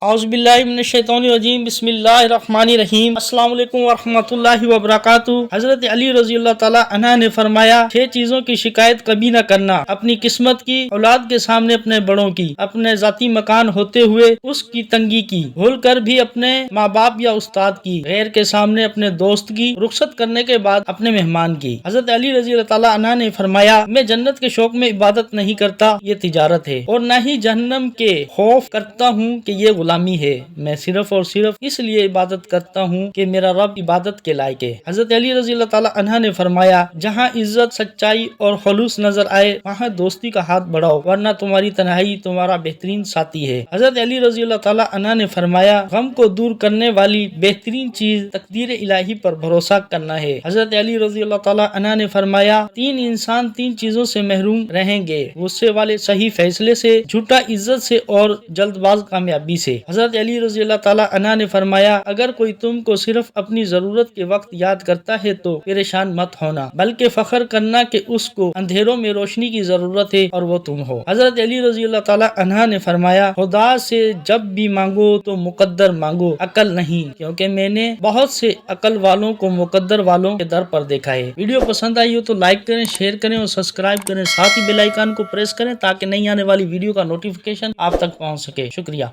اعوذ باللہ من الشیطان الرجیم، بسم اللہ الرحمن الرحیم۔ السلام علیکم ورحمۃ اللہ وبرکاتہ۔ حضرت علی رضی اللہ تعالی عنہ نے فرمایا، 6 چیزوں کی شکایت کبھی نہ کرنا: اپنی قسمت کی، اولاد کے سامنے اپنے بڑوں کی، اپنے ذاتی مکان ہوتے ہوئے اس کی تنگی کی، بھول کر بھی اپنے ماں باپ یا استاد کی، غیر کے سامنے اپنے دوست کی، رخصت کرنے کے بعد اپنے مہمان کی۔ حضرت علی رضی اللہ تعالی عنہ نے فرمایا، میں جنت کے شوق میں عبادت نہیں کرتا، یہ تجارت ہے، اور نہ ہی جہنم کے خوف کرتا ہوں کہ یہ غلامی ہے، میں صرف اور صرف اس لیے عبادت کرتا ہوں کہ میرا رب عبادت کے لائق ہے۔ حضرت علی رضی اللہ تعالی عنہ نے فرمایا، جہاں عزت، سچائی اور خلوص نظر آئے وہاں دوستی کا ہاتھ بڑھاؤ، ورنہ تمہاری تنہائی تمہارا بہترین ساتھی ہے۔ حضرت علی رضی اللہ تعالی عنہ نے فرمایا، غم کو دور کرنے والی بہترین چیز تقدیر الہی پر بھروسہ کرنا ہے۔ حضرت علی رضی اللہ تعالی عنہ نے فرمایا، 3 انسان 3 چیزوں سے محروم رہیں گے: غصے والے صحیح فیصلے سے، جھوٹا عزت سے، اور جلد باز کامیابی سے۔ حضرت علی رضی اللہ تعالی عنہ نے فرمایا، اگر کوئی تم کو صرف اپنی ضرورت کے وقت یاد کرتا ہے تو پریشان مت ہونا، بلکہ فخر کرنا کہ اس کو اندھیروں میں روشنی کی ضرورت ہے اور وہ تم ہو۔ حضرت علی رضی اللہ تعالی عنہ نے فرمایا، خدا سے جب بھی مانگو تو مقدر مانگو، عقل نہیں، کیونکہ میں نے بہت سے عقل والوں کو مقدر والوں کے در پر دیکھا ہے۔ ویڈیو پسند آئی ہو تو لائک کریں، شیئر کریں اور سبسکرائب کریں، ساتھ ہی بیل آئیکن کو پریس کریں تاکہ نئی آنے والی ویڈیو کا نوٹیفیکیشن آپ تک پہنچ سکے۔ شکریہ۔